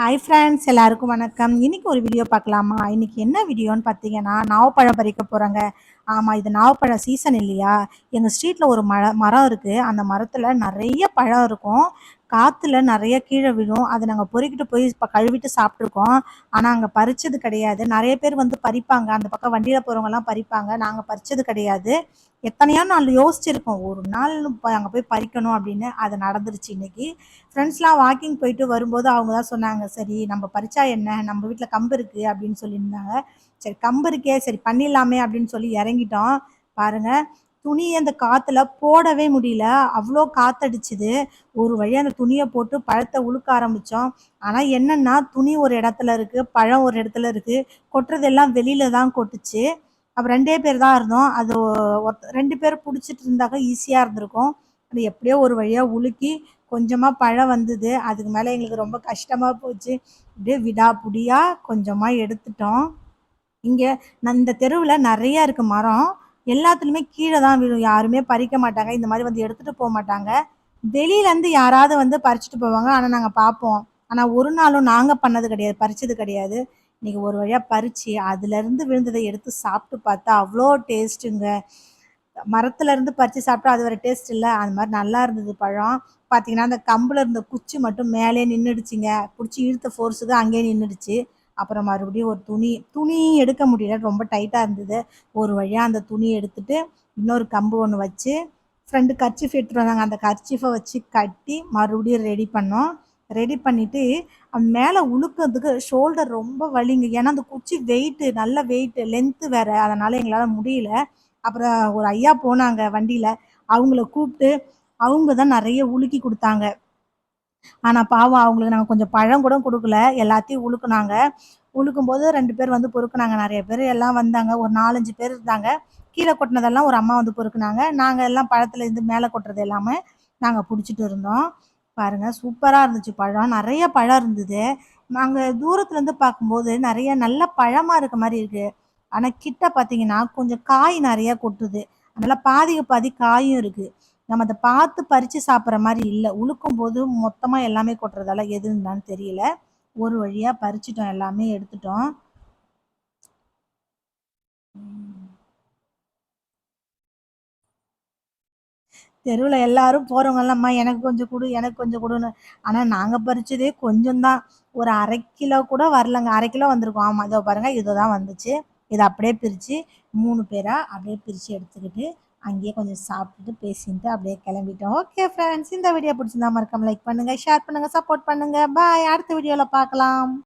Hi friends, எல்லாருக்கும் வணக்கம். இன்னைக்கு ஒரு வீடியோ பார்க்கலாமா? இன்னைக்கு என்ன வீடியோன்னு பார்த்தீங்கன்னா, நாவப்பழம் பறிக்க போகிறோங்க. ஆமாம், இது நாவப்பழ சீசன் இல்லையா? எங்கள் ஸ்ட்ரீட்டில் ஒரு மரம் இருக்குது. அந்த மரத்தில் நிறைய பழம் இருக்கும். காற்றுல நிறைய கீழே விழும். அதை நாங்கள் பொறுக்கிட்டு போய் இப்போ கழுவிட்டு சாப்பிட்ருக்கோம். ஆனால் அங்கே பறிச்சது கிடையாது. நிறைய பேர் வந்து பறிப்பாங்க, அந்த பக்கம் வண்டியில் போகிறவங்கலாம் பறிப்பாங்க. நாங்கள் பறிச்சது கிடையாது. எத்தனையோ நாள் யோசிச்சிருக்கோம், ஒரு நாள் அங்கே போய் பறிக்கணும் அப்படின்னு. அது நடந்துருச்சு இன்னைக்கு. ஃப்ரெண்ட்ஸ்லாம் வாக்கிங் போயிட்டு வரும்போது அவங்க தான் சொன்னாங்க, சரி நம்ம பறிச்சா என்ன, நம்ம வீட்டில் கம்பு இருக்குது அப்படின்னு சொல்லியிருந்தாங்க. சரி கம்பு இருக்கே, சரி பண்ணிடலாமே அப்படின்னு சொல்லி இறங்கிட்டோம். பாருங்க, துணியை அந்த காற்றுல போடவே முடியல, அவ்வளோ காற்றடிச்சுது. ஒரு வழியாக அந்த துணியை போட்டு பழத்தை உழுக்க ஆரம்பித்தோம். ஆனால் என்னென்னா, துணி ஒரு இடத்துல இருக்குது, பழம் ஒரு இடத்துல இருக்குது. கொட்டுறதெல்லாம் வெளியில தான் கொட்டுச்சு. அப்போ 2 பேர் தான் இருந்தோம். அது 2 பேர் பிடிச்சிட்டு இருந்தாக்க ஈஸியாக இருந்திருக்கும். அது எப்படியோ ஒரு வழியாக உலுக்கி கொஞ்சமாக பழம் வந்தது. அதுக்கு மேலே எங்களுக்கு ரொம்ப கஷ்டமாக போச்சு. அப்படியே விடாப்புடியாக கொஞ்சமாக எடுத்துட்டோம். இங்கே இந்த தெருவில் நிறைய இருக்குது மரம். எல்லாத்துலேயுமே கீழே தான் விழும், யாருமே பறிக்க மாட்டாங்க. இந்த மாதிரி வந்து எடுத்துகிட்டு போக மாட்டாங்க. வெளியிலேருந்து யாராவது வந்து பறிச்சுட்டு போவாங்க, ஆனால் நாங்கள் பார்ப்போம். ஆனால் ஒரு நாளும் நாங்கள் பண்ணது கிடையாது, பறிச்சது கிடையாது. இன்றைக்கி ஒரு வழியாக பறித்து அதுலேருந்து விழுந்ததை எடுத்து சாப்பிட்டு பார்த்தா அவ்வளோ டேஸ்ட்டுங்க. மரத்துலேருந்து பறித்து சாப்பிட்டா அது ஒரு டேஸ்ட் இல்லை, அது மாதிரி நல்லா இருந்தது பழம். பார்த்தீங்கன்னா அந்த கம்பில் இருந்த குச்சி மட்டும் மேலே நின்றுடுச்சிங்க. பிடிச்சி இழுத்த ஃபோர்ஸுக்கு அங்கேயே நின்றுடுச்சு. அப்புறம் மறுபடியும் ஒரு துணி எடுக்க முடியல, ரொம்ப டைட்டாக இருந்தது. ஒரு வழியாக அந்த துணியை எடுத்துட்டு இன்னொரு கம்பு ஒன்று வச்சு, ஃப்ரெண்டு கர்ச்சீஃப் எடுத்துகிட்டு வந்தாங்க, அந்த கர்ச்சீஃபை வச்சு கட்டி மறுபடியும் ரெடி பண்ணோம். ரெடி பண்ணிவிட்டு மேலே உழுக்கிறதுக்கு ஷோல்டர் ரொம்ப வலிங்க. ஏன்னா அந்த குச்சி வெயிட்டு, நல்ல வெயிட்டு, லென்த்து வேறு, அதனால் எங்களால் முடியல. அப்புறம் ஒரு ஐயா போனாங்க வண்டியில், அவங்கள கூப்பிட்டு அவங்க தான் நிறைய உலுக்கி கொடுத்தாங்க. ஆனால் பாவம், அவங்களுக்கு நாங்கள் கொஞ்சம் பழம் கூட கொடுக்கல, எல்லாத்தையும் உழுக்குனாங்க. உழுக்கும்போது 2 பேர் வந்து பொறுக்குனாங்க. நிறைய பேர் எல்லாம் வந்தாங்க, ஒரு 4, 5 பேர் இருந்தாங்க. கீழே கொட்டினதெல்லாம் ஒரு அம்மா வந்து பொறுக்குனாங்க. நாங்கள் எல்லாம் பழத்தில் இருந்து மேலே கொட்டுறது எல்லாமே நாங்கள் பிடிச்சிட்டு இருந்தோம். பாருங்கள், சூப்பராக இருந்துச்சு பழம், நிறைய பழம் இருந்தது. நாங்கள் தூரத்துலேருந்து பார்க்கும்போது நிறைய நல்ல பழமாக இருக்க மாதிரி இருக்குது. ஆனால் கிட்ட பார்த்தீங்கன்னா கொஞ்சம் காய் நிறையா கொட்டுது. அதனால் பாதிக்கு பாதி காயும் இருக்குது. நம்ம அதை பார்த்து பறித்து சாப்பிட்ற மாதிரி இல்லை. உழுக்கும்போது மொத்தமாக எல்லாமே கொட்டுறதால எது இருந்தான்னு தெரியல. ஒரு வழியாக பறிச்சிட்டோம், எல்லாமே எடுத்துட்டோம். தெருவில் எல்லாரும் போகிறவங்கல்லாம்மா எனக்கு கொஞ்சம் கொடு, எனக்கு கொஞ்சம் கொடுன்னு. ஆனால் நாங்கள் பறிச்சதே கொஞ்சம் தான், ஒரு 1/2 கிலோ கூட வரலங்க. 1/2 கிலோ வந்திருக்கும். ஆமாம், இதோ பாருங்கள், இது தான் வந்துச்சு. இதை அப்படியே பிரித்து 3 பேராக அப்படியே பிரித்து எடுத்துக்கிட்டு அங்கேயே கொஞ்சம் சாப்பிட்டுட்டு பேசிட்டு அப்படியே கிளம்பிட்டோம். ஓகே ஃப்ரெண்ட்ஸ், இந்த வீடியோ பிடிச்சிருந்தா மறக்காம லைக் பண்ணுங்கள், ஷேர் பண்ணுங்கள், சப்போர்ட் பண்ணுங்கள். பாய், அடுத்த வீடியோவில் பார்க்கலாம்.